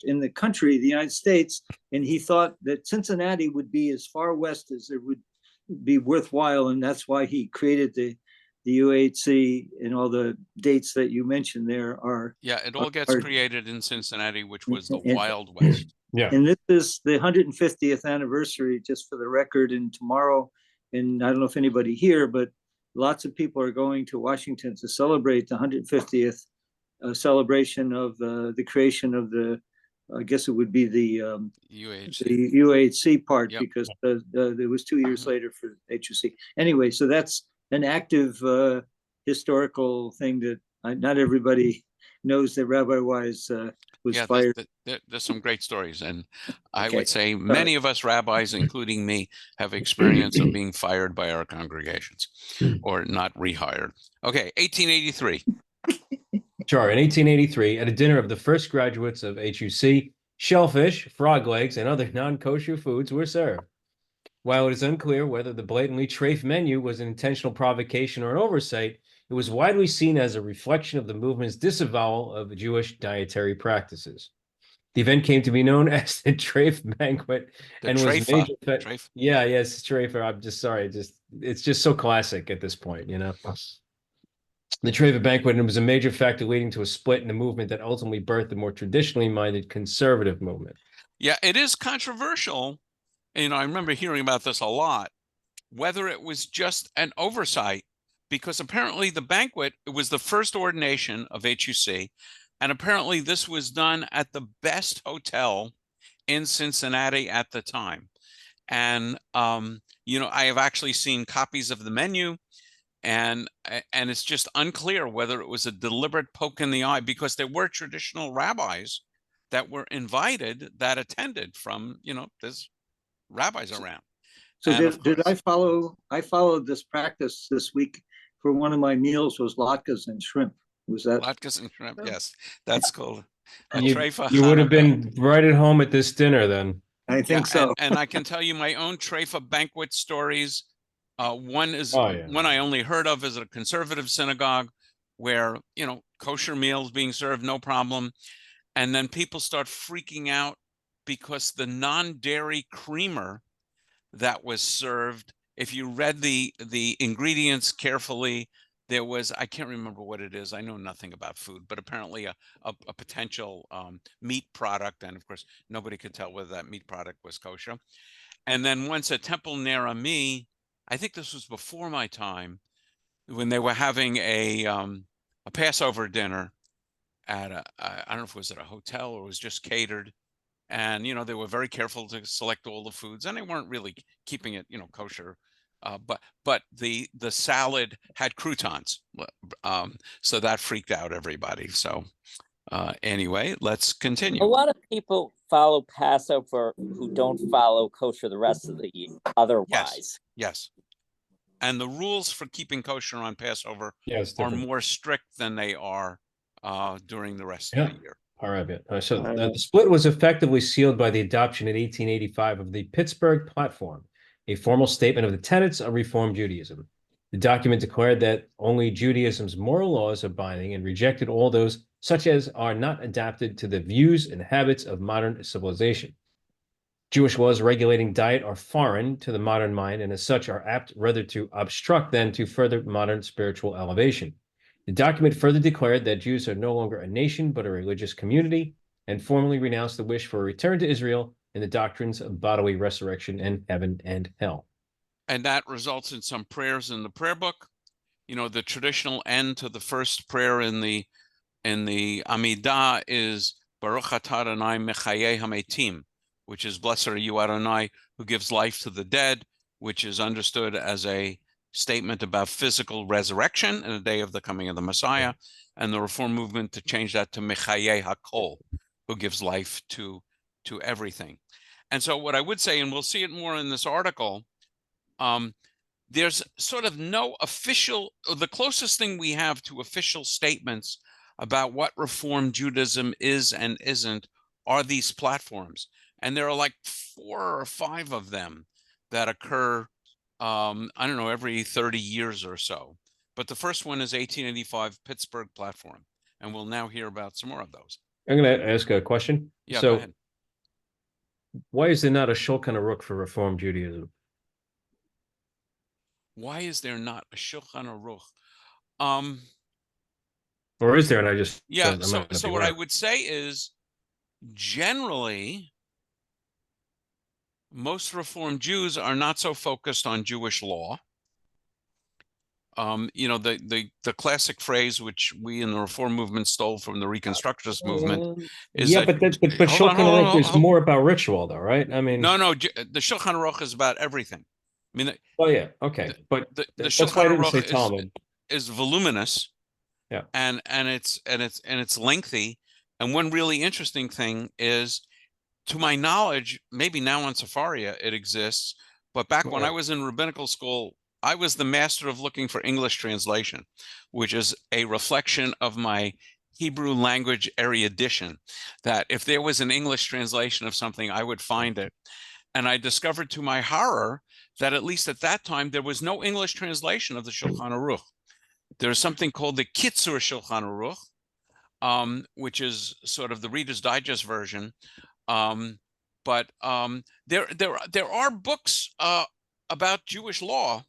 in the country, the United States. And he thought that Cincinnati would be as far west as there would be worthwhile, and that's why he created the UHC, and all the dates that you mentioned there are. Yeah, it all gets are, created in Cincinnati, which was the and, Wild West. Yeah. And this is the 150th anniversary, just for the record, and tomorrow, and I don't know if anybody here, but lots of people are going to Washington to celebrate the 150th celebration of the creation of the, I guess it would be the UHC. UHC part, Yep. because it was 2 years later for HUC. Anyway, so that's an active historical thing that not everybody knows, that Rabbi Wise was Yeah, fired. there's some great stories, and I Okay. would say many of us rabbis, including me, have experience of being fired by our congregations or not rehired. Okay, 1883. Sure. In 1883, at a dinner of the first graduates of HUC, shellfish, frog legs, and other non-kosher foods were served. While it is unclear whether the blatantly treif menu was an intentional provocation or an oversight, it was widely seen as a reflection of the movement's disavowal of Jewish dietary practices. The event came to be known as the Treif Banquet, The and was treifa. major. Treif. Yeah, yes, Treifa. I'm just sorry. It's just so classic at this point, you know. The Treifa Banquet, and was a major factor leading to a split in the movement that ultimately birthed the more traditionally minded conservative movement. Yeah, it is controversial. You know, I remember hearing about this a lot, whether it was just an oversight, because apparently the banquet, it was the first ordination of HUC, and apparently this was done at the best hotel in Cincinnati at the time. And, you know, I have actually seen copies of the menu, and it's just unclear whether it was a deliberate poke in the eye, because there were traditional rabbis that were invited that attended from, you know, there's rabbis around. So And did I follow? I followed this practice this week. For one of my meals was latkes and shrimp. Was that? latkes and shrimp? Yes, that's called a You, treifa you would have Hanukkah. been right at home at this dinner then. I think so. And I can tell you my own treifa banquet stories. One is Oh, yeah. one I only heard of is a conservative synagogue where, you know, kosher meals being served, no problem. And then people start freaking out because the non-dairy creamer that was served, if you read the ingredients carefully, there was, I can't remember what it is. I know nothing about food, but apparently a potential meat product. And of course, nobody could tell whether that meat product was kosher. And then once at Temple Ner Ami, I think this was before my time, when they were having a Passover dinner at I don't know if it was at a hotel or it was just catered. And, you know, they were very careful to select all the foods, and they weren't really keeping it, you know, kosher. But the salad had croutons, so that freaked out everybody. So anyway, let's continue. A lot of people follow Passover who don't follow kosher the rest of the year otherwise. Yes. And the rules for keeping kosher on Passover are more strict than they are during the rest of the year. All right. So the split was effectively sealed by the adoption in 1885 of the Pittsburgh Platform, a formal statement of the tenets of Reform Judaism. The document declared that only Judaism's moral laws are binding and rejected all those such as are not adapted to the views and habits of modern civilization. Jewish laws regulating diet are foreign to the modern mind, and as such are apt rather to obstruct than to further modern spiritual elevation. The document further declared that Jews are no longer a nation, but a religious community, and formally renounced the wish for a return to Israel and the doctrines of bodily resurrection and heaven and hell. And that results in some prayers in the prayer book. You know, the traditional end to the first prayer in the Amidah is Baruch atah Adonai mechayei hametim, which is blessed are you Adonai who gives life to the dead, which is understood as a statement about physical resurrection in the day of the coming of the Messiah, and the Reform movement to change that to Mechayei Hakol, who gives life to everything. And so what I would say, and we'll see it more in this article, there's sort of no official, the closest thing we have to official statements about what Reform Judaism is and isn't are these platforms. And there are like 4 or 5 of them that occur I don't know, every 30 years or so. But the first one is 1885 Pittsburgh Platform. And we'll now hear about some more of those. I'm going to ask a question. Yeah, go ahead. Why is there not a Shulchan Aruch for Reform Judaism? Why is there not a Shulchan Aruch? Or is there? And I just Yeah, I might so not be so what I aware. would say is generally most Reform Jews are not so focused on Jewish law. You know, the classic phrase which we in the Reform movement stole from the Reconstructionist movement is Yeah, that but hold on, Shulchan hold on, Aruch hold is on. more about ritual, though, right? I mean, No, the Shulchan Aruch is about everything. I mean, oh yeah, okay, but the that's why I Shulchan didn't say Aruch Talmud. is voluminous, Yeah, and it's lengthy. And one really interesting thing is, to my knowledge, maybe now on Sefaria it exists, but back when I was in rabbinical school, I was the master of looking for English translation, which is a reflection of my Hebrew language erudition, that if there was an English translation of something, I would find it. And I discovered to my horror that at least at that time, there was no English translation of the Shulchan Aruch. There's something called the Kitzur Shulchan Aruch, which is sort of the Reader's Digest version. But there are books about Jewish law,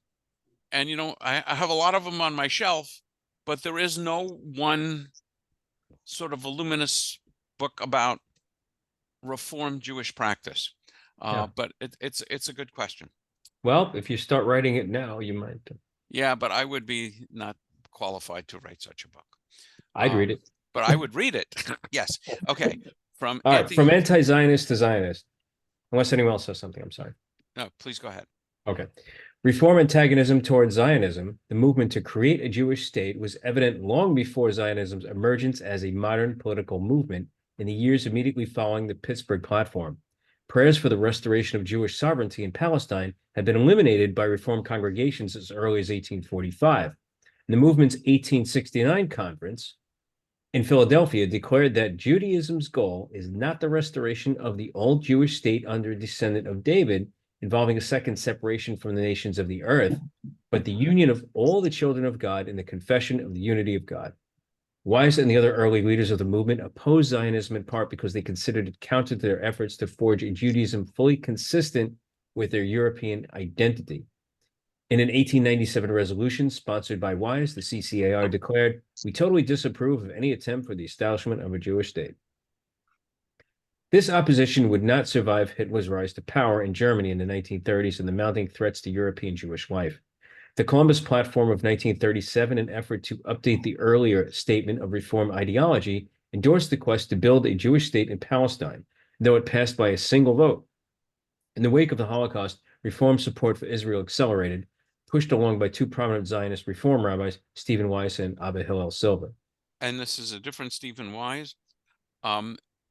and you know I have a lot of them on my shelf, but there is no one sort of voluminous book about Reform Jewish practice. Yeah. But it's a good question. Well, if you start writing it now, you might. Yeah, but I would be not qualified to write such a book. I'd read it. But I would read it. Yes. Okay. From All right, from anti-Zionist to Zionist. Unless anyone else says something, I'm sorry. No, please go ahead. Okay. Reform antagonism towards Zionism, the movement to create a Jewish state, was evident long before Zionism's emergence as a modern political movement in the years immediately following the Pittsburgh Platform. Prayers for the restoration of Jewish sovereignty in Palestine had been eliminated by Reform congregations as early as 1845. And the movement's 1869 conference in Philadelphia declared that Judaism's goal is not the restoration of the old Jewish state under a descendant of David, involving a second separation from the nations of the earth, but the union of all the children of God in the confession of the unity of God. Weiss and the other early leaders of the movement opposed Zionism in part because they considered it counter to their efforts to forge a Judaism fully consistent with their European identity. In an 1897 resolution sponsored by Weiss, the CCAR declared, "We totally disapprove of any attempt for the establishment of a Jewish state." This opposition would not survive Hitler's rise to power in Germany in the 1930s and the mounting threats to European Jewish life. The Columbus Platform of 1937, an effort to update the earlier statement of Reform ideology, endorsed the quest to build a Jewish state in Palestine, though it passed by a single vote. In the wake of the Holocaust, Reform support for Israel accelerated, pushed along by two prominent Zionist Reform rabbis, Stephen Weiss and Abba Hillel Silver. And this is a different Stephen Weiss.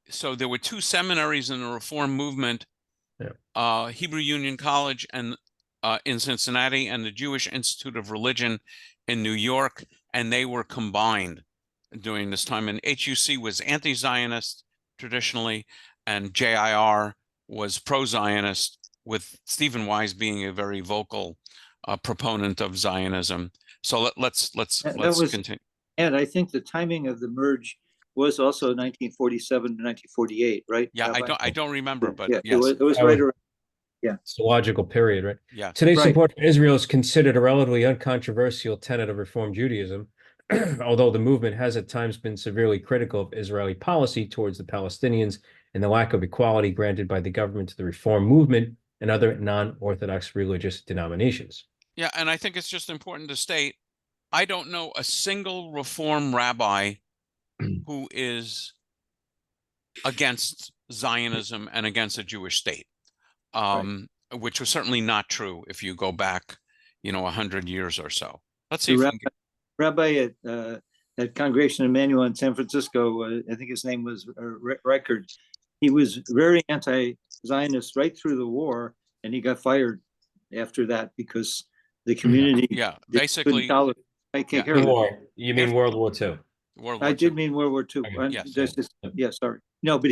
So there were two seminaries in the Reform movement, Hebrew Union College and in Cincinnati, and the Jewish Institute of Religion in New York, and they were combined during this time. And HUC was anti-Zionist traditionally, and JIR was pro-Zionist, with Stephen Weiss being a very vocal proponent of Zionism. So let's continue. And I think the timing of the merge was also 1947 to 1948, right? Yeah, Rabbi? I don't remember, but Yeah, yes, it was right around. Yeah, it's the logical period, right? Yeah. Today's Right. support for Israel is considered a relatively uncontroversial tenet of Reform Judaism, although the movement has at times been severely critical of Israeli policy towards the Palestinians and the lack of equality granted by the government to the Reform movement and other non-Orthodox religious denominations. Yeah, and I think it's just important to state, I don't know a single Reform rabbi who is against Zionism and against a Jewish state, which was certainly not true if you go back, 100 years or so. Let's see. Rabbi at Congregation Emmanuel in San Francisco, I think his name was Reichert. He was very anti-Zionist right through the war, and he got fired after that because the community. Yeah, basically. You mean World War II? I did mean World War II. Yes. Sorry. No, but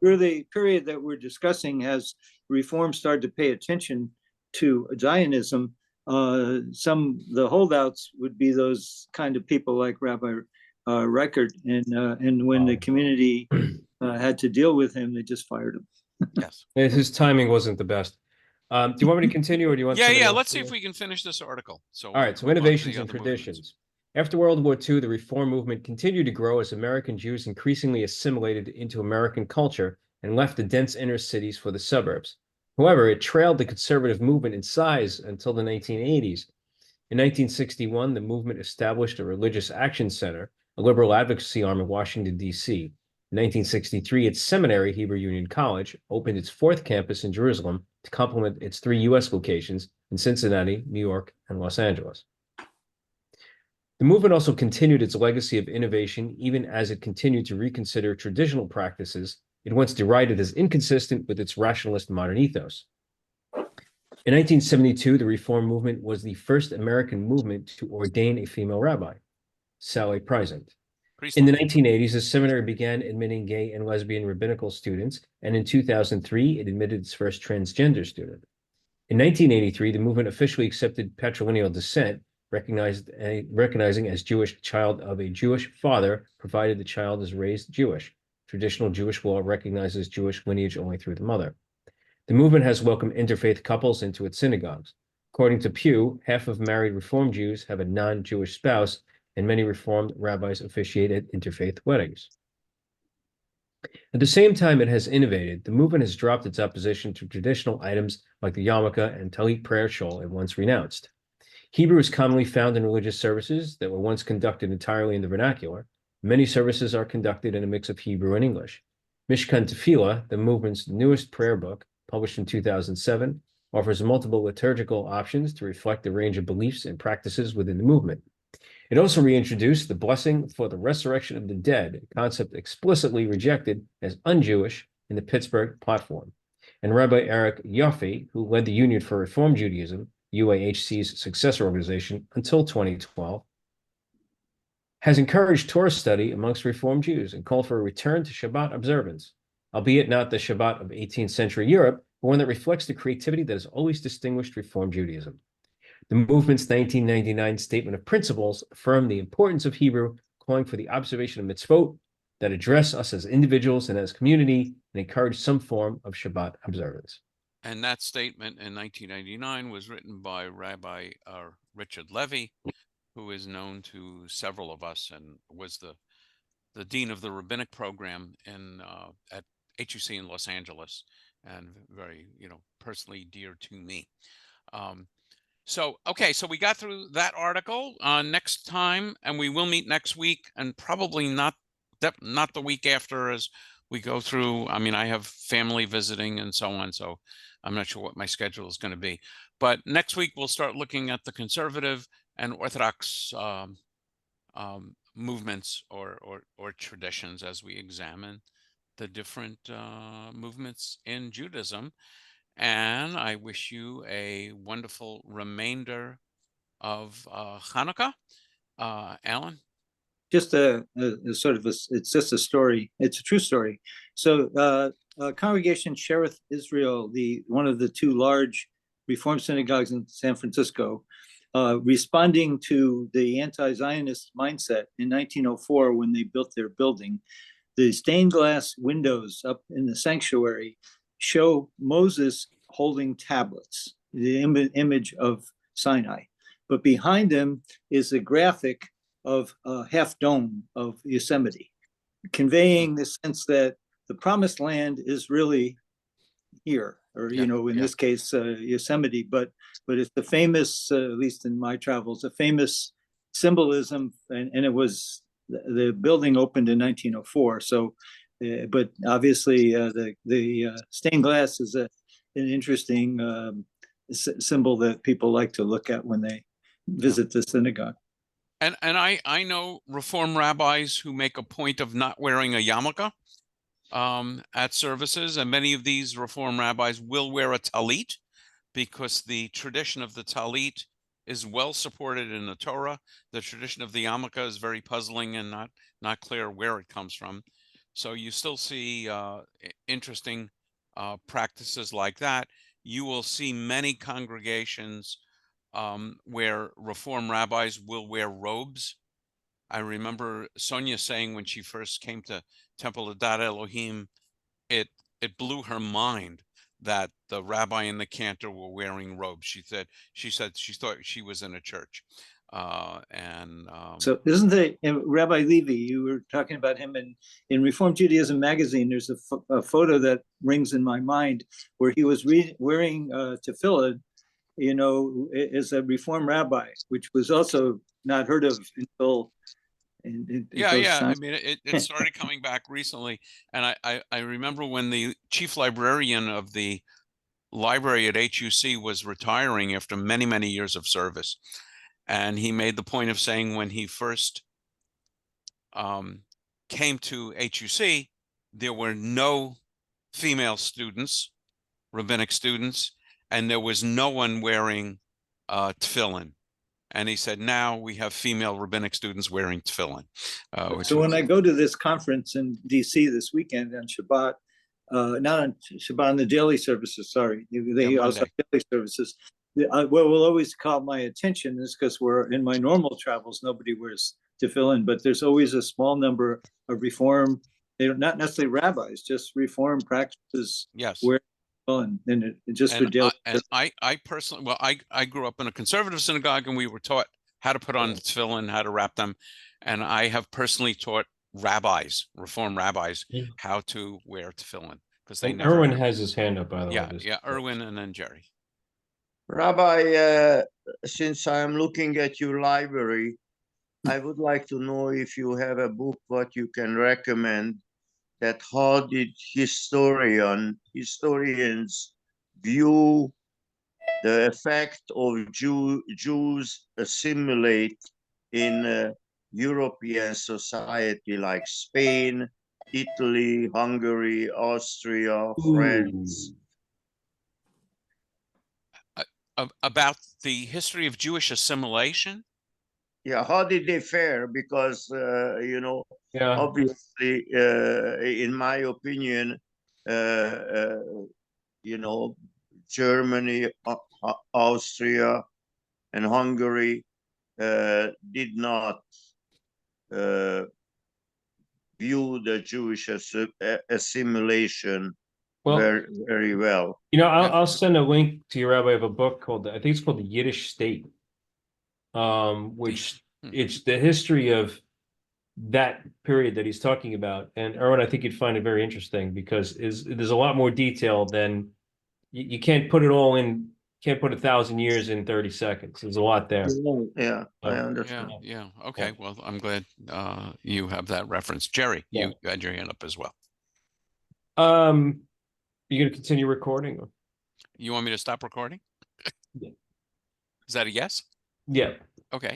through the period that we're discussing, as Reform started to pay attention to Zionism, the holdouts would be those kind of people like Rabbi Reichert, and when the community had to deal with him, they just fired him. Yes, his timing wasn't the best. Do you want me to continue, or do you want somebody Yeah. else Let's to see do if it? we can finish this article. So All right, so we'll move on to innovations the and other movements. traditions. After World War II, the Reform movement continued to grow as American Jews increasingly assimilated into American culture and left the dense inner cities for the suburbs. However, it trailed the conservative movement in size until the 1980s. In 1961, the movement established a religious action center, a liberal advocacy arm in Washington, D.C. In 1963, its seminary, Hebrew Union College, opened its fourth campus in Jerusalem to complement its three U.S. locations in Cincinnati, New York, and Los Angeles. The movement also continued its legacy of innovation even as it continued to reconsider traditional practices it once derided as inconsistent with its rationalist modern ethos. In 1972, the Reform movement was the first American movement to ordain a female rabbi, Sally Prisant. In the 1980s, the seminary began admitting gay and lesbian rabbinical students, and in 2003, it admitted its first transgender student. In 1983, the movement officially accepted patrilineal descent, recognizing as Jewish child of a Jewish father, provided the child is raised Jewish. Traditional Jewish law recognizes Jewish lineage only through the mother. The movement has welcomed interfaith couples into its synagogues. According to Pew, half of married Reform Jews have a non-Jewish spouse, and many Reformed rabbis officiate at interfaith weddings. At the same time it has innovated, the movement has dropped its opposition to traditional items like the yarmulke and talit prayer shawl it once renounced. Hebrew is commonly found in religious services that were once conducted entirely in the vernacular. Many services are conducted in a mix of Hebrew and English. Mishkan Tefillah, the movement's newest prayer book, published in 2007, offers multiple liturgical options to reflect the range of beliefs and practices within the movement. It also reintroduced the blessing for the resurrection of the dead, a concept explicitly rejected as un-Jewish in the Pittsburgh platform. And Rabbi Eric Yoffe, who led the Union for Reform Judaism, UAHC's successor organization until 2012, has encouraged Torah study amongst Reform Jews and called for a return to Shabbat observance, albeit not the Shabbat of 18th century Europe, but one that reflects the creativity that has always distinguished Reform Judaism. The movement's 1999 Statement of Principles affirmed the importance of Hebrew, calling for the observation of mitzvot that address us as individuals and as community and encourage some form of Shabbat observance. And that statement in 1999 was written by Rabbi Richard Levy, who is known to several of us and was the dean of the rabbinic program at HUC in Los Angeles, and very, personally dear to me. So we got through that article. Next time, and we will meet next week, and probably not the week after, as we go through. I mean, I have family visiting and so on, so I'm not sure what my schedule is going to be. But next week we'll start looking at the conservative and Orthodox movements or traditions as we examine the different movements in Judaism. And I wish you a wonderful remainder of Hanukkah. Alan? Just a sort of it's just a story. It's a true story. So Congregation Shereth Israel, one of the two large Reform synagogues in San Francisco, responding to the anti-Zionist mindset in 1904 when they built their building, the stained glass windows up in the sanctuary show Moses holding tablets, the image of Sinai. But behind them is a graphic of a half dome of Yosemite, conveying the sense that the promised land is really here, or in this case, Yosemite. But it's the famous, at least in my travels, a famous symbolism, and it was the building opened in 1904. So, but obviously, the stained glass is an interesting symbol that people like to look at when they visit the synagogue. And I know Reform rabbis who make a point of not wearing a yarmulke at services, and many of these Reform rabbis will wear a talit because the tradition of the talit is well supported in the Torah. The tradition of the yarmulke is very puzzling and not clear where it comes from. So you still see interesting practices like that. You will see many congregations where Reform rabbis will wear robes. I remember Sonia saying when she first came to Temple of Dad Elohim, it blew her mind that the rabbi and the cantor were wearing robes. She said she thought she was in a church. So isn't the Rabbi Levy, you were talking about him in Reform Judaism magazine, there's a photo that rings in my mind where he was wearing tefillin, as a Reform rabbi, which was also not heard of until yeah. times. I mean, it started coming back recently. And I remember when the chief librarian of the library at HUC was retiring after many, many years of service. And he made the point of saying when he first came to HUC, there were no female students, rabbinic students, and there was no one wearing tefillin. And he said, now we have female rabbinic students wearing tefillin. So when I go to this conference in DC this weekend on Shabbat, not on Shabbat, on the daily services, sorry, they also have daily services. What will always call my attention is because in my normal travels, nobody wears tefillin, but there's always a small number of Reform, they don't, not necessarily rabbis, just Reform practices. Yes. Wear tefillin, and just for daily. I personally, well, I grew up in a conservative synagogue, and we were taught how to put on tefillin, how to wrap them, and I have personally taught rabbis, Reform rabbis, how to wear tefillin because they never. Erwin has his hand up, by the way. Yeah, Erwin, and then Jerry. Rabbi, since I'm looking at your library, I would like to know if you have a book what you can recommend that how did historians view the effect of Jews assimilate in European society like Spain, Italy, Hungary, Austria, France. About the history of Jewish assimilation? Yeah, how did they fare? Because, obviously, in my opinion, Germany, Austria, and Hungary did not view the Jewish assimilation very, very well. I'll send a link to your rabbi of a book called, I think it's called The Yiddish State, which it's the history of that period that he's talking about. And Erwin, I think you'd find it very interesting because there's a lot more detail than you can't put it all in, can't put 1,000 years in 30 seconds. There's a lot there. Yeah, I understand. Yeah. Okay. Well, I'm glad you have that reference. Jerry, you had your hand up as well. You gonna continue recording? Or? You want me to stop recording? Is that a yes? Yeah. Okay.